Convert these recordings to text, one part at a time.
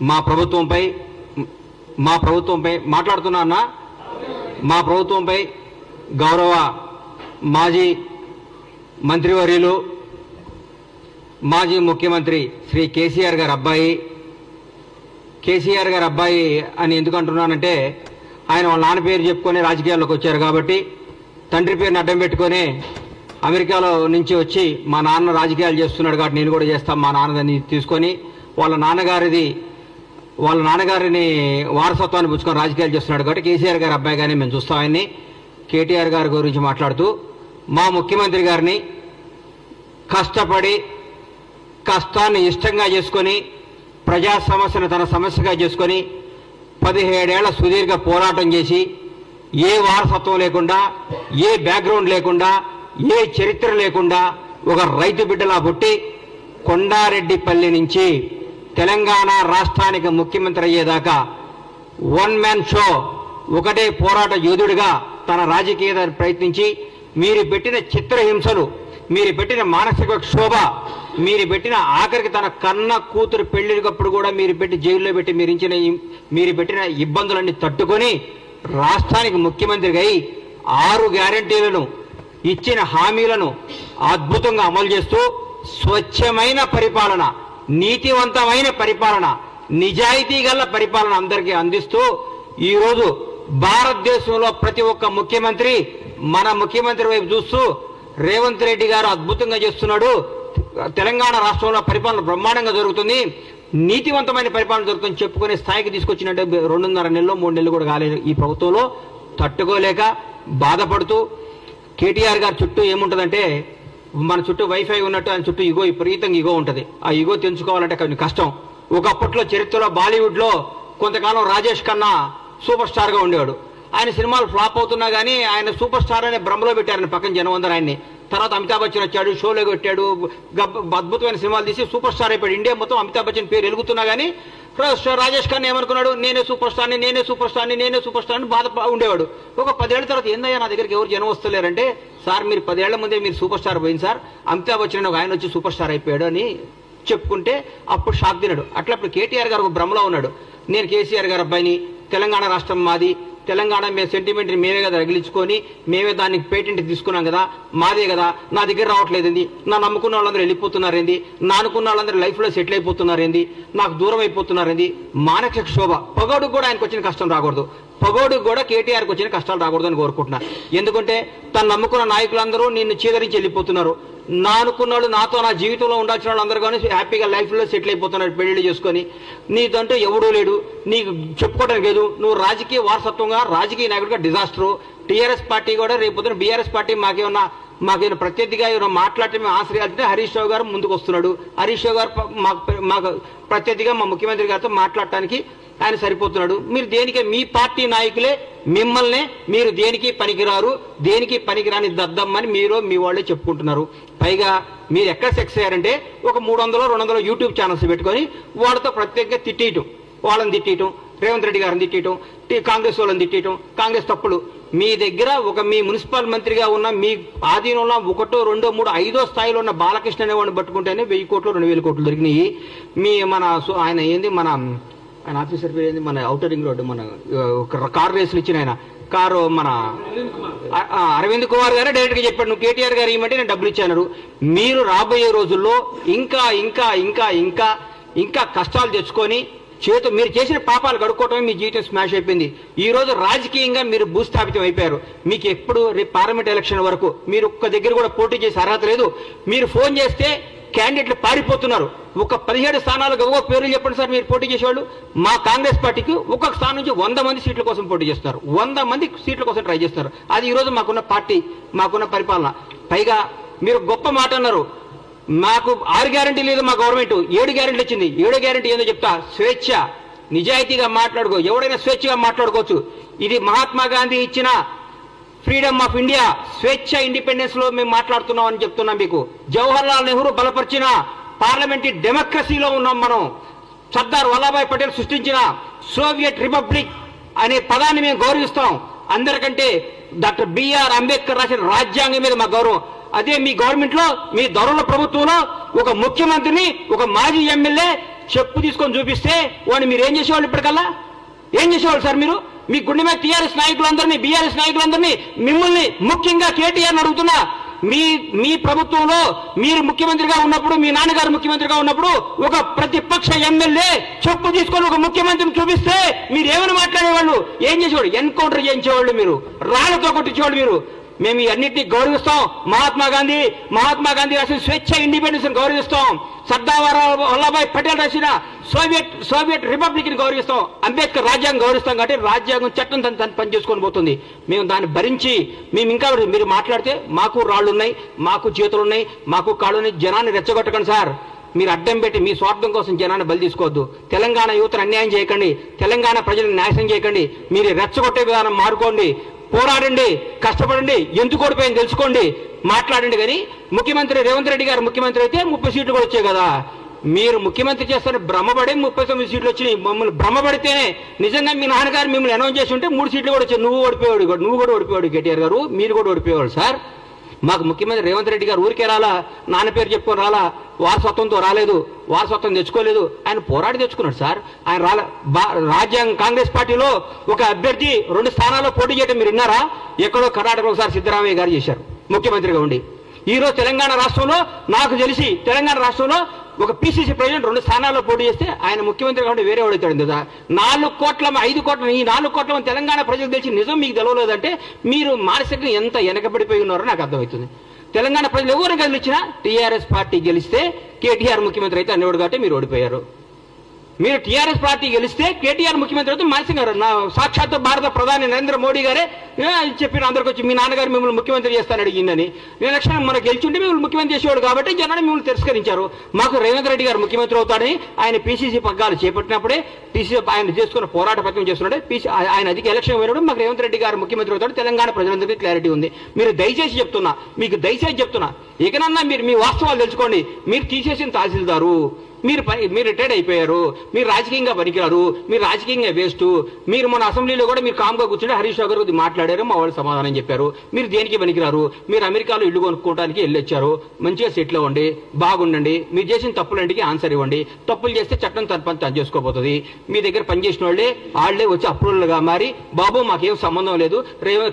మా ప్రభుత్వంపై మాట్లాడుతున్నా అన్న, మా ప్రభుత్వంపై గౌరవ మాజీ మంత్రివర్యులు మాజీ ముఖ్యమంత్రి శ్రీ కేసీఆర్ గారి అబ్బాయి అని ఎందుకు అంటున్నానంటే, ఆయన వాళ్ళ నాన్న పేరు చెప్పుకొని రాజకీయాల్లోకి వచ్చారు కాబట్టి, తండ్రి పేరుని అడ్డం పెట్టుకొని అమెరికాలో నుంచి వచ్చి మా నాన్న రాజకీయాలు చేస్తున్నాడు కాబట్టి నేను కూడా చేస్తాను మా నాన్నదని తీసుకొని వాళ్ళ నాన్నగారిని వారసత్వాన్ని పుచ్చుకొని రాజకీయాలు చేస్తున్నాడు కాబట్టి కేసీఆర్ గారి అబ్బాయిగానే మేము చూస్తాం ఆయన్ని. కేటీఆర్ గారి గురించి మాట్లాడుతూ మా ముఖ్యమంత్రి గారిని కష్టపడి కష్టాన్ని ఇష్టంగా చేసుకొని ప్రజా సమస్యను తన సమస్యగా చేసుకొని 17 ఏళ్ల సుదీర్ఘ పోరాటం చేసి ఏ వారసత్వం లేకుండా, ఏ బ్యాక్గ్రౌండ్ లేకుండా, ఏ చరిత్ర లేకుండా ఒక రైతు బిడ్డలా పుట్టి కొండారెడ్డిపల్లి నుంచి తెలంగాణ రాష్ట్రానికి ముఖ్యమంత్రి అయ్యేదాకా వన్ మ్యాన్ షో, ఒకటే పోరాట యోధుడిగా తన రాజకీయ ప్రయత్నించి మీరు పెట్టిన చిత్రహింసలు, మీరు పెట్టిన మానసిక క్షోభ, మీరు పెట్టిన ఆఖరికి తన కన్న కూతురు పెళ్లికప్పుడు కూడా మీరు పెట్టి జైల్లో పెట్టి మీరు పెట్టిన ఇబ్బందులన్నీ తట్టుకొని రాష్ట్రానికి ముఖ్యమంత్రిగా అయి 6 గ్యారంటీలను ఇచ్చిన హామీలను అద్భుతంగా అమలు చేస్తూ స్వచ్ఛమైన పరిపాలన, నీతివంతమైన పరిపాలన, నిజాయితీ గల పరిపాలన అందరికీ అందిస్తూ ఈరోజు భారతదేశంలో ప్రతి ఒక్క ముఖ్యమంత్రి మన ముఖ్యమంత్రి వైపు చూస్తూ రేవంత్ రెడ్డి గారు అద్భుతంగా చేస్తున్నాడు, తెలంగాణ రాష్ట్రంలో పరిపాలన బ్రహ్మాండంగా జరుగుతుంది, నీతివంతమైన పరిపాలన జరుగుతుంది చెప్పుకునే స్థాయికి తీసుకొచ్చినట్టు 2.5 నెలలు 3 నెలలు కూడా కాలేదు. ఈ ప్రభుత్వంలో తట్టుకోలేక బాధపడుతూ కేటీఆర్ గారి చుట్టూ ఏముంటుందంటే, మన చుట్టూ వైఫై ఉన్నట్టు ఆయన చుట్టూ విపరీతంగా ఈగో ఉంటుంది. ఆ ఈగో తెంచుకోవాలంటే కొంచెం కష్టం. ఒకప్పట్లో చరిత్రలో బాలీవుడ్లో కొంతకాలం రాజేష్ ఖన్నా సూపర్ స్టార్గా ఉండేవాడు. ఆయన సినిమాలు ఫ్లాప్ అవుతున్నా కానీ ఆయన సూపర్ స్టార్ అనే భ్రమలో పెట్టారని పక్కన జనం అందరూ ఆయన్ని. తర్వాత అమితాబ్ బచ్చన్ వచ్చాడు, షోలో పెట్టాడు, అద్భుతమైన సినిమాలు తీసి సూపర్ స్టార్ అయిపోయాడు. ఇండియా మొత్తం అమితాబ్ బచ్చన్ పేరు ఎలుగుతున్నా కానీ రాజేష్ ఖన్నా ఏమనుకున్నాడు, నేనే సూపర్ స్టార్ని బాధ ఉండేవాడు. ఒక 10 ఏళ్ల తర్వాత ఏందయ్యా నా దగ్గరికి ఎవరు జనం వస్తలేరంటే, సార్ మీరు 10 ఏళ్ల ముందే మీరు సూపర్ స్టార్ పోయింది సార్, అమితాబ్ బచ్చన్ ఒక ఆయన వచ్చి సూపర్ స్టార్ అయిపోయాడు అని చెప్పుకుంటే అప్పుడు షాక్ తిన్నాడు. అట్లా ఇప్పుడు కేటీఆర్ గారు ఒక భ్రమలో ఉన్నాడు. నేను కేసీఆర్ గారి అబ్బాయిని, తెలంగాణ రాష్ట్రం మాది, తెలంగాణ మేము సెంటిమెంట్ని మేమే కదా రగిలించుకొని మేమే దానికి పేటెంట్ తీసుకున్నాం కదా, మాదే కదా, నా దగ్గర రావట్లేదండి, నా నమ్ముకున్న వాళ్ళందరూ వెళ్ళిపోతున్నారేంది, నా అనుకున్న వాళ్ళందరూ లైఫ్లో సెటిల్ అయిపోతున్నారేంది, నాకు దూరం అయిపోతున్నారేంది, మానసిక శోభ. పగోడుకు కూడా ఆయనకు వచ్చిన కష్టం రాకూడదు, పగోడుకు కూడా కేటీఆర్కి వచ్చిన కష్టాలు రాకూడదు అని కోరుకుంటున్నా. ఎందుకంటే తను నమ్ముకున్న నాయకులందరూ నిన్ను చీదరించి వెళ్ళిపోతున్నారు. నా అనుకున్న వాళ్ళు, నాతో నా జీవితంలో ఉండాల్సిన వాళ్ళు అందరూ కానీ హ్యాపీగా లైఫ్లో సెటిల్ అయిపోతున్నారు పెళ్లి చేసుకొని. నీదంటూ ఎవడూ లేడు, నీకు చెప్పుకోవడానికి లేదు, నువ్వు రాజకీయ వారసత్వంగా రాజకీయ నాయకుడిగా డిజాస్టరు. టీఆర్ఎస్ పార్టీ కూడా రేపు బీఆర్ఎస్ పార్టీ మాకేమన్నా ప్రత్యర్థిగా ఏమైనా మాట్లాడితే మేము ఆశ్రయాలంటే హరీష్ రావు గారు ముందుకు వస్తున్నాడు. హరీష్ రావు గారు మాకు ప్రత్యర్థిగా మా ముఖ్యమంత్రి గారితో మాట్లాడటానికి ఆయన సరిపోతున్నాడు. మీరు దేనికి, మీ పార్టీ నాయకులే మిమ్మల్నే మీరు దేనికి పనికిరారు, దేనికి పనికిరాని దద్దమ్మని మీరు మీ వాళ్ళే చెప్పుకుంటున్నారు. పైగా మీరు ఎక్కడ సెక్స్ అయ్యారంటే ఒక 300-200 యూట్యూబ్ ఛానల్స్ పెట్టుకొని వాళ్ళతో ప్రత్యేకంగా తిట్టేయటం, వాళ్ళని తిట్టేయటం, రేవంత్ రెడ్డి గారిని తిట్టేయటం, కాంగ్రెస్ వాళ్ళని తిట్టేయటం, కాంగ్రెస్ తప్పులు. మీ దగ్గర మీ మున్సిపల్ మంత్రిగా ఉన్న మీ ఆధీనంలో 1, 2, 3, 5వ స్థాయిలో ఉన్న బాలకృష్ణ అనేవాడిని పట్టుకుంటేనే 1000 కోట్లు 2000 కోట్లు దొరికినాయి. ఆయన ఏంది ఆయన ఆఫీసర్ పేరు ఏంది, మన ఔటర్ రింగ్ రోడ్డు మన కారు రేసులు ఇచ్చిన ఆయన కారు మన అరవింద్ కుమార్ గారే డైరెక్ట్గా చెప్పాడు, నువ్వు కేటీఆర్ గారు ఇవ్వమంటే నేను డబ్బులు ఇచ్చాను. మీరు రాబోయే రోజుల్లో ఇంకా ఇంకా ఇంకా ఇంకా ఇంకా కష్టాలు తెచ్చుకొని మీరు చేసిన పాపాలు కడుక్కోవటమే మీ జీవితం స్మాష్ అయిపోయింది. ఈ రోజు రాజకీయంగా మీరు భూస్థాపితం అయిపోయారు. మీకు ఎప్పుడు రేపు పార్లమెంట్ ఎలక్షన్ వరకు మీరు ఒక్క దగ్గర కూడా పోటీ చేసే అర్హత లేదు. మీరు ఫోన్ చేస్తే క్యాండిడేట్లు పారిపోతున్నారు. ఒక 17 స్థానాలకు ఒక్కొక్క పేర్లు చెప్పండి సార్ మీరు పోటీ చేసేవాళ్ళు. మా కాంగ్రెస్ పార్టీకి ఒక్కొక్క స్థానం నుంచి 100 మంది సీట్ల కోసం పోటీ చేస్తున్నారు, 100 మంది సీట్ల కోసం ట్రై చేస్తున్నారు. అది ఈరోజు మాకున్న పార్టీ, మాకున్న పరిపాలన. పైగా మీరు గొప్ప మాట అన్నారు, మాకు 6 గ్యారెంటీ లేదు మా గవర్నమెంట్, 7 గ్యారెంటీలు ఇచ్చింది. 7వ గ్యారెంటీ ఏందో చెప్తా, స్వేచ్ఛ, నిజాయితీగా మాట్లాడుకో, ఎవడైనా స్వేచ్ఛగా మాట్లాడుకోవచ్చు. ఇది మహాత్మా గాంధీ ఇచ్చిన ఫ్రీడమ్ ఆఫ్ ఇండియా, స్వేచ్ఛ, ఇండిపెండెన్స్ లో మేము మాట్లాడుతున్నాం అని చెప్తున్నాం మీకు. జవహర్ లాల్ నెహ్రూ బలపరిచిన పార్లమెంటరీ డెమోక్రసీలో ఉన్నాం మనం. సర్దార్ వల్లభాయ్ పటేల్ సృష్టించిన సోవియట్ రిపబ్లిక్ అనే పదాన్ని మేము గౌరవిస్తాం. అందరికంటే డాక్టర్ బిఆర్ అంబేద్కర్ రాసిన రాజ్యాంగం మీద మా గౌరవం. అదే మీ గవర్నమెంట్ లో, మీ దొరల ప్రభుత్వంలో ఒక ముఖ్యమంత్రిని ఒక మాజీ ఎమ్మెల్యే చెప్పు తీసుకొని చూపిస్తే వాడిని మీరు ఏం చేసేవాళ్ళు ఇప్పటికల్లా? ఏం చేసేవాళ్ళు సార్ మీరు? మీ గుండె మీద టీఆర్ఎస్ నాయకులందరినీ, బీఆర్ఎస్ నాయకులందరినీ, మిమ్మల్ని ముఖ్యంగా కేటీఆర్ని అడుగుతున్నా, మీ ప్రభుత్వంలో మీరు ముఖ్యమంత్రిగా ఉన్నప్పుడు, మీ నాన్నగారు ముఖ్యమంత్రిగా ఉన్నప్పుడు ఒక ప్రతిపక్ష ఎమ్మెల్యే చెప్పు తీసుకొని ఒక ముఖ్యమంత్రిని చూపిస్తే మీరు ఏమని మాట్లాడేవాళ్ళు? ఏం చేసేవాళ్ళు? ఎన్కౌంటర్ చేయించేవాళ్ళు, మీరు రాళ్లతో కొట్టించేవాళ్ళు. మీరు మేము ఈ అన్నింటినీ గౌరవిస్తాం. మహాత్మా గాంధీ రాసిన స్వేచ్ఛ, ఇండిపెండెన్స్ గౌరవిస్తాం. సర్దార్ వల్లభాయ్ పటేల్ రాసిన సోవియట్ రిపబ్లిక్ ని గౌరవిస్తాం. అంబేద్కర్ రాజ్యాంగం గౌరవిస్తాం. కాబట్టి రాజ్యాంగం చట్టం తను పనిచేసుకొని పోతుంది. మేము దాన్ని భరించి మేము ఇంకా మీరు మాట్లాడితే మాకు రాళ్లున్నాయి, మాకు చేతులున్నాయి, మాకు కాళ్ళున్నాయి. జనాన్ని రెచ్చగొట్టకండి సార్. మీరు అడ్డం పెట్టి మీ స్వార్థం కోసం జనాన్ని బలి తీసుకోవద్దు. తెలంగాణ యువతను అన్యాయం చేయకండి. తెలంగాణ ప్రజలను నాశనం చేయకండి. మీరు రెచ్చగొట్టే విధానం మారుకోండి. పోరాడండి, కష్టపడండి, ఎందుకు ఓడిపోయింది తెలుసుకోండి, మాట్లాడండి. కానీ ముఖ్యమంత్రి రేవంత్ రెడ్డి గారు ముఖ్యమంత్రి అయితే 30 సీట్లు కూడా వచ్చాయి కదా. మీరు ముఖ్యమంత్రి చేస్తారని భ్రమపడే 39 సీట్లు వచ్చినాయి. మమ్మల్ని భ్రమపడితేనే నిజంగా మీ నాన్నగారు మిమ్మల్ని అనౌన్స్ చేసి ఉంటే 3 సీట్లు కూడా వచ్చాయి. నువ్వు కూడా ఓడిపోయాడు కేటీఆర్ గారు, మీరు కూడా ఓడిపోయేవాడు సార్. మాకు ముఖ్యమంత్రి రేవంత్ రెడ్డి గారు ఊరికే రాలా, నాన్న పేరు చెప్పుకొని రాలా, వారసత్వంతో రాలేదు, వారసత్వం తెచ్చుకోలేదు. ఆయన పోరాడి తెచ్చుకున్నాడు సార్. ఆయన రాజ్యాంగ కాంగ్రెస్ పార్టీలో ఒక అభ్యర్థి 2 స్థానాల్లో పోటీ చేయడం మీరు విన్నారా? ఎక్కడో కర్ణాటకలో ఒకసారి సిద్ధరామయ్య గారు చేశారు ముఖ్యమంత్రిగా ఉండి. ఈ రోజు తెలంగాణ రాష్ట్రంలో నాకు తెలిసి తెలంగాణ రాష్ట్రంలో ఒక పిసిసి ప్రెసిడెంట్ 2 స్థానాల్లో పోటీ చేస్తే ఆయన ముఖ్యమంత్రి కాబట్టి వేరే వాడు అవుతాడు కదా. 4 కోట్ల 5 కోట్ల ఈ 4 కోట్ల తెలంగాణ ప్రజలకు తెలిసి నిజం మీకు తెలవలేదంటే మీరు మానసికంగా ఎంత వెనకబడిపోయి ఉన్నారో నాకు అర్థమవుతుంది. తెలంగాణ ప్రజలు ఎవరు గెలిచినా టీఆర్ఎస్ పార్టీ గెలిస్తే కేటీఆర్ ముఖ్యమంత్రి అయితే అనేవాడు కాబట్టి మీరు ఓడిపోయారు. మీరు టీఆర్ఎస్ పార్టీ గెలిస్తే కేటీఆర్ ముఖ్యమంత్రి అయితే మానసికంగా సాక్షాత్ భారత ప్రధాని నరేంద్ర మోడీ గారే చెప్పిన అందరికి వచ్చి మీ నాన్నగారు మిమ్మల్ని ముఖ్యమంత్రి చేస్తాను అడిగిందని. ఎలక్షన్ మనకు గెలిచుంటే మిమ్మల్ని ముఖ్యమంత్రి చేసేవాడు కాబట్టి జనాన్ని మిమ్మల్ని తిరస్కరించారు. మాకు రేవంత్ రెడ్డి గారు ముఖ్యమంత్రి అవుతాడని ఆయన పీసీసీ పగ్గాలు చేపట్టినప్పుడే పీసీసీ ఆయన చేసుకున్న పోరాట పత్రం చేస్తున్నాడే ఆయన అధిక ఎలక్షన్ పోయినప్పుడు మాకు రేవంత్ రెడ్డి గారు ముఖ్యమంత్రి అవుతాడు. తెలంగాణ ప్రజలందరికీ క్లారిటీ ఉంది. మీరు దయచేసి చెప్తున్నా, మీకు దయచేసి చెప్తున్నా, ఇకనన్నా మీరు మీ వాస్తవాలు తెలుసుకోండి. మీరు తీసేసిన తహసీల్దారు, మీరు రిటైర్డ్ అయిపోయారు, మీరు రాజకీయంగా పనికిరారు, మీరు రాజకీయంగా వేస్ట్. మీరు మన అసెంబ్లీలో కూడా మీరు కామ్గా కూర్చుంటే హరీష్ రావు గారు మాట్లాడారు, మా వాళ్ళు సమాధానం చెప్పారు. మీరు దేనికి పనికిరారు, మీరు అమెరికాలో ఇల్లు కొనుక్కోవడానికి వెళ్ళొచ్చారు, మంచిగా సెటిల్ అవ్వండి, బాగుండండి. మీరు చేసిన తప్పులంటికి ఆన్సర్ ఇవ్వండి. తప్పులు చేస్తే చట్టం తన పని తను చేసుకోబోతుంది. మీ దగ్గర పనిచేసిన వాళ్ళే వచ్చి అప్రూవల్గా మారి బాబు మాకేం సంబంధం లేదు,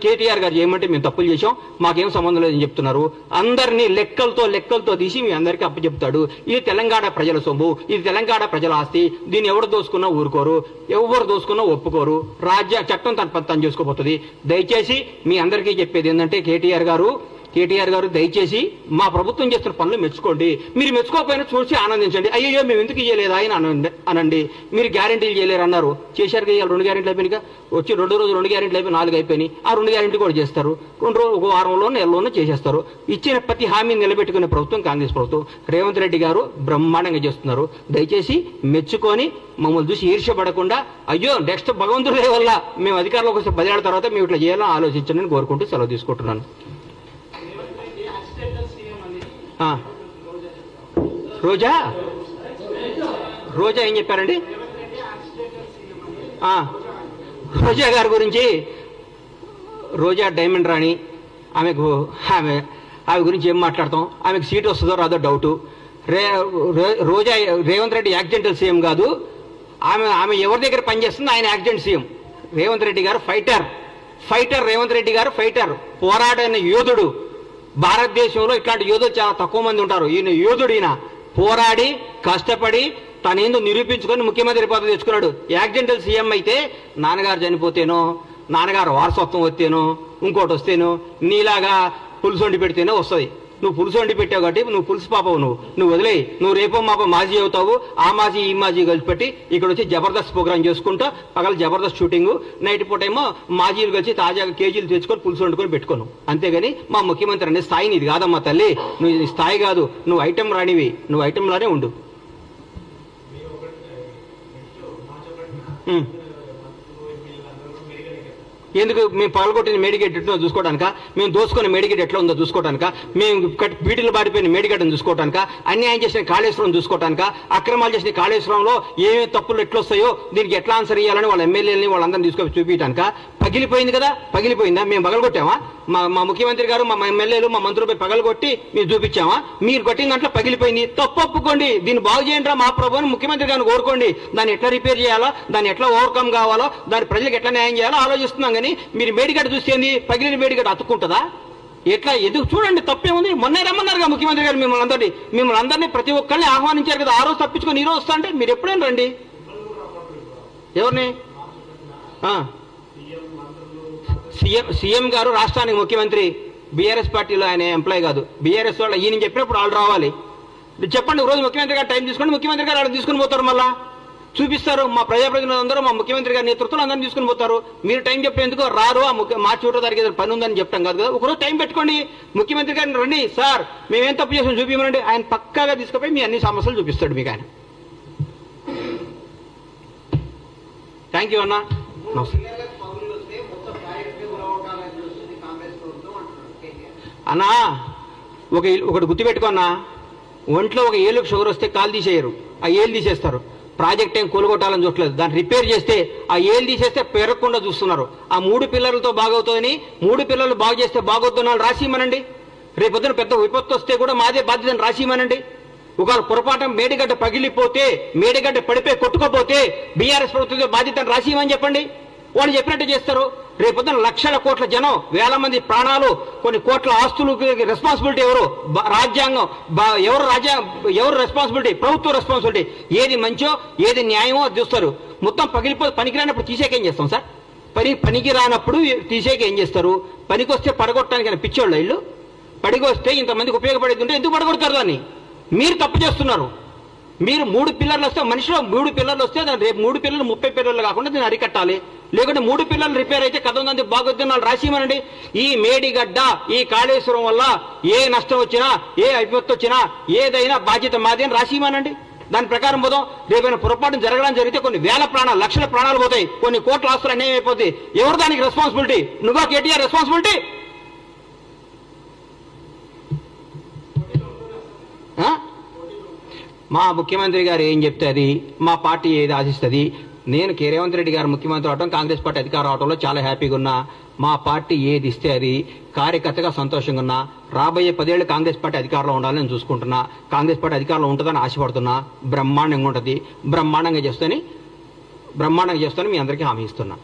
కేటీఆర్ గారు చేయమంటే మేము తప్పులు చేసాం, మాకేం సంబంధం లేదని చెప్తున్నారు. అందరినీ లెక్కలతో తీసి మీ అందరికీ అప్పచెప్తాడు. ఇది తెలంగాణ ప్రజల సొమ్ము, ఇది తెలంగాణ ప్రజల ఆస్తి. దీన్ని ఎవరు దోసుకున్నా ఊరుకోరు, ఎవరు దోసుకున్నా ఒప్పుకోరు. చట్టం తను చేసుకోబోతుంది. దయచేసి మీ అందరికీ చెప్పేది ఏంటంటే కేటీఆర్ గారు దయచేసి మా ప్రభుత్వం చేస్తున్న పనులు మెచ్చుకోండి. మీరు మెచ్చుకోకపోయినా చూసి ఆనందించండి. అయ్యో మేము ఎందుకు చేయలేదా అని అనండి. మీరు గ్యారెంటీలు చేయలేరు అన్నారు, చేశారు కదా. 2 గ్యారెంటీలు అయిపోయినాయి. వచ్చి 2 రోజులు 2 గ్యారెంటీలు అయిపోయి 4 అయిపోయినాయి. ఆ 2 గ్యారెంటీ కూడా చేస్తారు. 2 రోజులు, 1 వారంలో, నెలలోనూ చేసేస్తారు. ఇచ్చిన ప్రతి హామీని నిలబెట్టుకునే ప్రభుత్వం కాంగ్రెస్ ప్రభుత్వం. రేవంత్ రెడ్డి గారు బ్రహ్మాండంగా చేస్తున్నారు. దయచేసి మెచ్చుకొని మమ్మల్ని చూసి ఈర్ష్యపడకుండా అయ్యో నెక్స్ట్ భగవంతుడి వల్ల మేము అధికారంలోకి వస్తే 10 ఏళ్ల తర్వాత మేము ఇట్లా చేయాలని ఆలోచించండి కోరుకుంటూ సెలవు తీసుకుంటున్నాను. రోజా ఏం చెప్పారండి? రోజా గారి గురించి, రోజా డైమండ్ రాణి, ఆమె గురించి ఏం మాట్లాడతాం? ఆమెకు సీట్ వస్తుందో రాదో డౌటు. రోజా రేవంత్ రెడ్డి యాక్సిడెంటల్ సీఎం కాదు. ఆమె ఎవరి దగ్గర పనిచేస్తుంది? ఆయన యాక్సిడెంట్ సీఎం. రేవంత్ రెడ్డి గారు ఫైటర్. రేవంత్ రెడ్డి గారు ఫైటర్, పోరాడైన యోధుడు. భారతదేశంలో ఇట్లాంటి యోధులు చాలా తక్కువ మంది ఉంటారు. ఈయన యోధుడు. ఈయన పోరాడి కష్టపడి తనేందో నిరూపించుకొని ముఖ్యమంత్రి పదవి తెచ్చుకున్నాడు. యాక్సిడెంటల్ సీఎం అయితే నాన్నగారు చనిపోతేనో, నాన్నగారు వారసత్వం వస్తేనో, ఇంకోటి వస్తేనో, నీలాగా పులుసు వండి పెడితేనే వస్తుంది. నువ్వు పులుసు వండి పెట్టావు కాబట్టి నువ్వు పులుసు పాపవు. నువ్వు వదిలేయి. నువ్వు రేపో మాపో మాజీ అవుతావు. ఆ మాజీ ఈ మాజీ కలిసి పెట్టి ఇక్కడ వచ్చి జబర్దస్త్ ప్రోగ్రామ్ చేసుకుంటా, పగల జబర్దస్త్ షూటింగ్, నైట్ పూట ఏమో మాజీలు కలిసి తాజాగా కేజీలు తెచ్చుకొని పులుసు వండుకొని పెట్టుకోను. అంతేగాని మా ముఖ్యమంత్రి అనే స్థాయి నీది కాదమ్మా తల్లి. నువ్వు స్థాయి కాదు, నువ్వు ఐటెం రానివి, నువ్వు ఐటెంలానే ఉండు. ఎందుకు? మేము పగలగొట్టిన మేడిగేట్ ఎట్లా చూసుకోవడానిక? మేము దోసుకున్న మేడిగేట్ ఎట్లా ఉందో చూసుకోవడానిక? మేము బీటీలు బాడిపోయిన మేడిగడ్డను చూసుకోవడానిక? అన్యాయం చేసిన కాళేశ్వరం చూసుకోవడానిక? అక్రమాలు చేసిన కాళేశ్వరంలో ఏమేమి తప్పులు ఎట్లొస్తాయో దీనికి ఎట్లా ఆన్సర్ ఇవ్వాలని వాళ్ళ ఎమ్మెల్యేలని వాళ్ళందరినీ తీసుకొని చూపించడానిక? పగిలిపోయింది కదా, పగిలిపోయిందా? మేము పగలగొట్టామా? మా ముఖ్యమంత్రి గారు, మా ఎమ్మెల్యేలు, మా మంత్రులపై పగలగొట్టి మీరు చూపించామా? మీరు కొట్టిన దాంట్లో పగిలిపోయింది, తప్పు ఒప్పుకోండి, దీన్ని బాగు చేయండి రా మా ప్రభుని ముఖ్యమంత్రి గారిని కోరుకోండి. దాన్ని ఎట్లా రిపేర్ చేయాలో, దాన్ని ఎట్లా ఓవర్కమ్ కావాలో, దాని ప్రజలకు ఎట్లా న్యాయం చేయాలో ఆలోచిస్తున్నాం. కానీ మీరు మేడిగడ్డ చూస్తేంది, పగిలిన మేడిగడ్డ అతుక్కుంటుందా? ఎట్లా ఎదుగు చూడండి, తప్పేముంది? మొన్నే రమ్మన్నారుగా ముఖ్యమంత్రి గారు మిమ్మల్ని అందరినీ ప్రతి ఒక్కరిని ఆహ్వానించారు కదా. ఆ రోజు తప్పించుకొని ఈ రోజు వస్తా అంటే మీరు ఎప్పుడైనా రండి. ఎవరిని? సీఎం గారు రాష్ట్రానికి ముఖ్యమంత్రి, బీఆర్ఎస్ పార్టీలో ఆయన ఎంప్లాయ్ కాదు. బీఆర్ఎస్ వాళ్ళు ఈయన చెప్పినప్పుడు వాళ్ళు రావాలి. చెప్పండి, రోజు ముఖ్యమంత్రి గారు టైం తీసుకోండి, ముఖ్యమంత్రి గారు వాళ్ళు తీసుకుని పోతారు, మళ్ళా చూపిస్తారు. మా ప్రజాప్రతినిధులు అందరూ మా ముఖ్యమంత్రి గారి నేతృత్వంలో అందరినీ తీసుకుని పోతారు. మీరు టైం చెప్పేందుకు రారు. మార్చి 1వ తారీఖు ఏదైనా పని ఉందని చెప్తాం కాదు కదా. ఒకరోజు టైం పెట్టుకోండి, ముఖ్యమంత్రి గారిని రండి, సార్ మేమేం తప్పు చేసాం చూపించమనండి. ఆయన పక్కాగా తీసుకుపోయి మీ అన్ని సమస్యలు చూపిస్తాడు మీకు ఆయన. థ్యాంక్ యూ అన్నా. అన్నా ఒకటి గుర్తుపెట్టుకున్నా, ఒంట్లో ఒక ఏళ్ళకు షుగర్ వస్తే కాలు తీసేయరు, ఆ ఏళ్ళు తీసేస్తారు. ప్రాజెక్ట్ ఏం కూలగొట్టాలని చూడలేదు, దాన్ని రిపేర్ చేస్తే ఆ ఏళ్ళు తీసేస్తే పెరగకుండా చూస్తున్నారు. ఆ 3 పిల్లలతో బాగవుతుందని, 3 పిల్లలు బాగు చేస్తే బాగవుతున్నాను రాసిమనండి. రేపొద్దున పెద్ద విపత్తు వస్తే కూడా మాదే బాధ్యతను రాసిమనండి. ఒకవేళ పొరపాటు మేడిగడ్డ పగిలిపోతే, మేడిగడ్డ పడిపోయి కొట్టుకోపోతే బీఆర్ఎస్ ప్రభుత్వం బాధ్యతను రాసిమని చెప్పండి. వాళ్ళు చెప్పినట్టు చేస్తారు. రేపొద్దున లక్షల కోట్ల జనం, వేల మంది ప్రాణాలు, కొన్ని కోట్ల ఆస్తులు రెస్పాన్సిబిలిటీ ఎవరు? రాజ్యాంగం. ఎవరు రెస్పాన్సిబిలిటీ? ప్రభుత్వ రెస్పాన్సిబిలిటీ. ఏది మంచో ఏది న్యాయమో అది చూస్తారు. మొత్తం పగిలిపోతే పనికిరానప్పుడు తీసేకేం చేస్తాం సార్? పనికి రానప్పుడు తీసేకేం చేస్తారు? పనికి వస్తే పడగొట్టడానికి పిచ్చోళ్ళ ఇల్లు. పడికి వస్తే ఇంతమందికి ఉపయోగపడేది ఉంటే ఎందుకు పడగొడతారు దాన్ని? మీరు తప్పు చేస్తున్నారు. మీరు 3 పిల్లర్లు వస్తే, మనిషిలో 3 పిల్లర్లు వస్తే రేపు 3 పిల్లలు 30 పిల్లలు కాకుండా దీన్ని అరికట్టాలి. లేకుంటే 3 పిల్లలు రిపేర్ అయితే కథ ఉందని బాగొద్దున్నాళ్ళు రాసిమనండి. ఈ మేడిగడ్డ, ఈ కాళేశ్వరం వల్ల ఏ నష్టం వచ్చినా, ఏ విపత్తు వచ్చినా ఏదైనా బాధ్యత మాది అని రాసిమనండి. దాని ప్రకారం పోదాం. రేపైనా పొరపాటు జరగడం జరిగితే కొన్ని వేల ప్రాణాలు, లక్షల ప్రాణాలు పోతాయి, కొన్ని కోట్ల ఆస్తులు అన్యాయం అయిపోతాయి. ఎవరు దానికి రెస్పాన్సిబిలిటీ? నువ్వా కేటీఆర్ రెస్పాన్సిబిలిటీ? మా ముఖ్యమంత్రి గారు ఏం చెప్తే అది, మా పార్టీ ఏది ఆశిస్తుంది. నేను రేవంత్ రెడ్డి గారు ముఖ్యమంత్రి అవడం, కాంగ్రెస్ పార్టీ అధికారం అవడంలో చాలా హ్యాపీగా ఉన్నా. మా పార్టీ ఏది ఇస్తే అది, కార్యకర్తగా సంతోషంగా ఉన్నా. రాబోయే 10 ఏళ్ళు కాంగ్రెస్ పార్టీ అధికారంలో ఉండాలని నేను చూసుకుంటున్నా. కాంగ్రెస్ పార్టీ అధికారంలో ఉంటుందని ఆశపడుతున్నా. బ్రహ్మాండంగా ఉంటుంది, బ్రహ్మాండంగా చేస్తానని మీ అందరికీ హామీ ఇస్తున్నా.